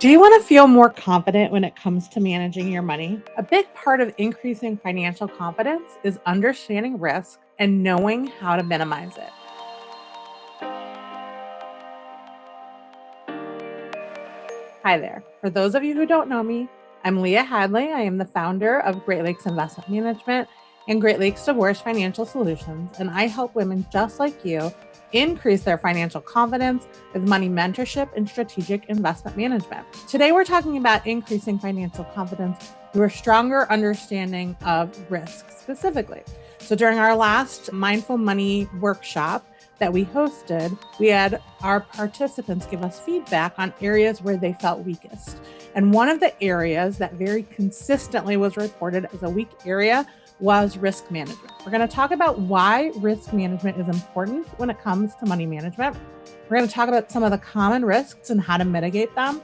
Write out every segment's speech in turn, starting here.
Do you want to feel more confident when it comes to managing your money? A big part of increasing financial confidence is understanding risk and knowing how to minimize it. Hi there. For those of you who don't know me, I'm Leah Hadley. I am the founder of Great Lakes Investment Management and Great Lakes Divorce Financial Solutions, and I help women just like you increase their financial confidence with money mentorship and strategic investment management. Today, we're talking about increasing financial confidence through a stronger understanding of risk specifically. So, during our last Mindful Money workshop that we hosted, we had our participants give us feedback on areas where they felt weakest. And one of the areas that very consistently was reported as a weak area was risk management. We're going to talk about why risk management is important when it comes to money management. We're going to talk about some of the common risks and how to mitigate them.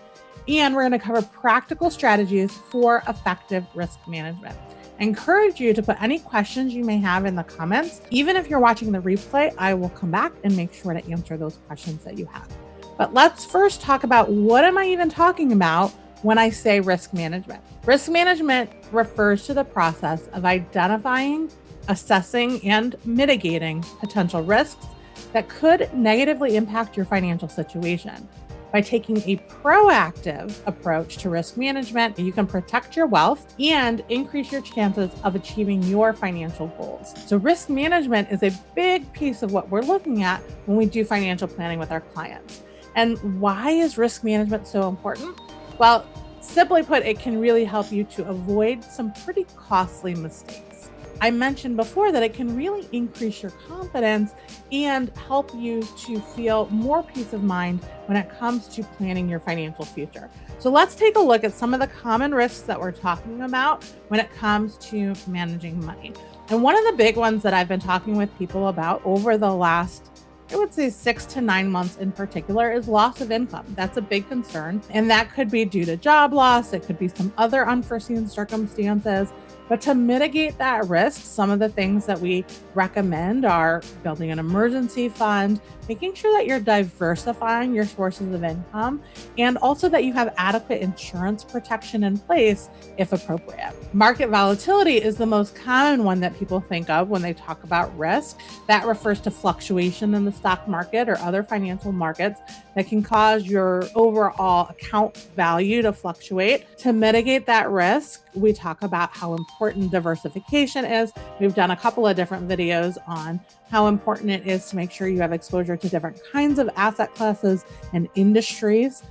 And we're going to cover practical strategies for effective risk management. I encourage you to put any questions you may have in the comments. Even if you're watching the replay, I will come back and make sure to answer those questions that you have. But let's first talk about what am I even talking about when I say risk management. Risk management refers to the process of identifying, assessing, and mitigating potential risks that could negatively impact your financial situation. By taking a proactive approach to risk management, you can protect your wealth and increase your chances of achieving your financial goals. So risk management is a big piece of what we're looking at when we do financial planning with our clients. And why is risk management so important? Well, simply put, it can really help you to avoid some pretty costly mistakes. I mentioned before that it can really increase your confidence and help you to feel more peace of mind when it comes to planning your financial future. So let's take a look at some of the common risks that we're talking about when it comes to managing money. And one of the big ones that I've been talking with people about over the last, I would say 6 to 9 months in particular, is loss of income. That's a big concern. And that could be due to job loss. It could be some other unforeseen circumstances. But to mitigate that risk, some of the things that we recommend are building an emergency fund, making sure that you're diversifying your sources of income, and also that you have adequate insurance protection in place if appropriate. Market volatility is the most common one that people think of when they talk about risk. That refers to fluctuation in the stock market or other financial markets that can cause your overall account value to fluctuate. To mitigate that risk, we talk about how important diversification is. We've done a couple of different videos on how important it is to make sure you have exposure to different kinds of asset classes and industries.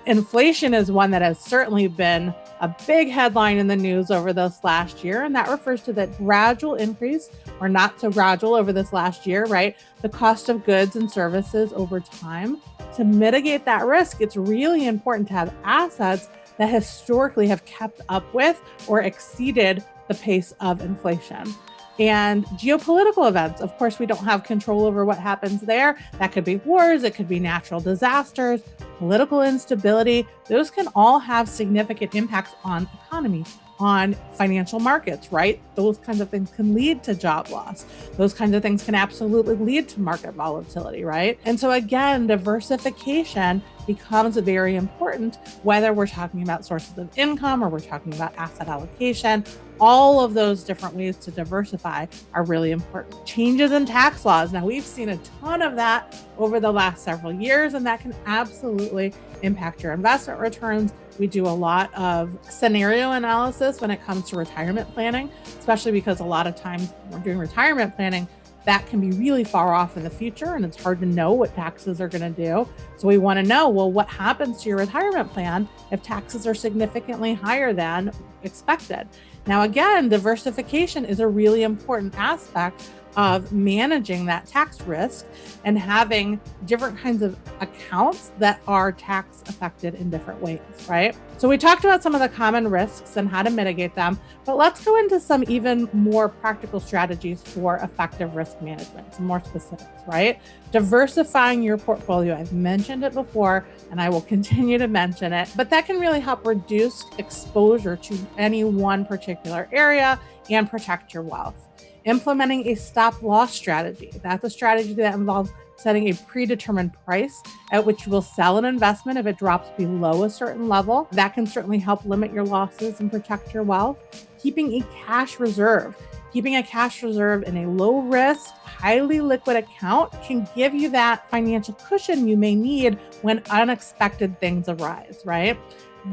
Inflation is one that has certainly been a big headline in the news over this last year, and that refers to the gradual increase, or not so gradual over this last year, right? The cost of goods and services over time. To mitigate that risk, it's really important to have assets that historically have kept up with or exceeded the pace of inflation. And geopolitical events, of course, we don't have control over what happens there. That could be wars, it could be natural disasters, political instability. Those can all have significant impacts on economy, on financial markets, right? Those kinds of things can lead to job loss. Those kinds of things can absolutely lead to market volatility, right? And so again, diversification becomes very important, whether we're talking about sources of income or we're talking about asset allocation. All of those different ways to diversify are really important. Changes in tax laws. Now, we've seen a ton of that over the last several years, and that can absolutely impact your investment returns. We do a lot of scenario analysis when it comes to retirement planning, especially because a lot of times when we're doing retirement planning, that can be really far off in the future, and it's hard to know what taxes are going to do. So we want to know, well, what happens to your retirement plan if taxes are significantly higher than expected? Now, again, diversification is a really important aspect of managing that tax risk and having different kinds of accounts that are tax affected in different ways, right? So we talked about some of the common risks and how to mitigate them, but let's go into some even more practical strategies for effective risk management, some more specifics, right? Diversifying your portfolio. I've mentioned it before, and I will continue to mention it, but that can really help reduce exposure to any one particular area and protect your wealth. Implementing a stop loss strategy. That's a strategy that involves setting a predetermined price at which you will sell an investment if it drops below a certain level. That can certainly help limit your losses and protect your wealth. Keeping a cash reserve. Keeping a cash reserve in a low risk, highly liquid account can give you that financial cushion you may need when unexpected things arise, right?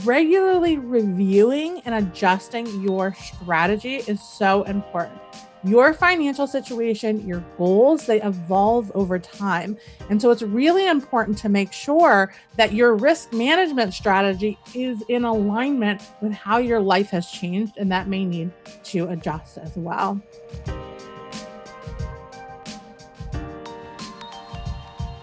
Regularly reviewing and adjusting your strategy is so important. Your financial situation, your goals, they evolve over time. And so it's really important to make sure that your risk management strategy is in alignment with how your life has changed, and that may need to adjust as well.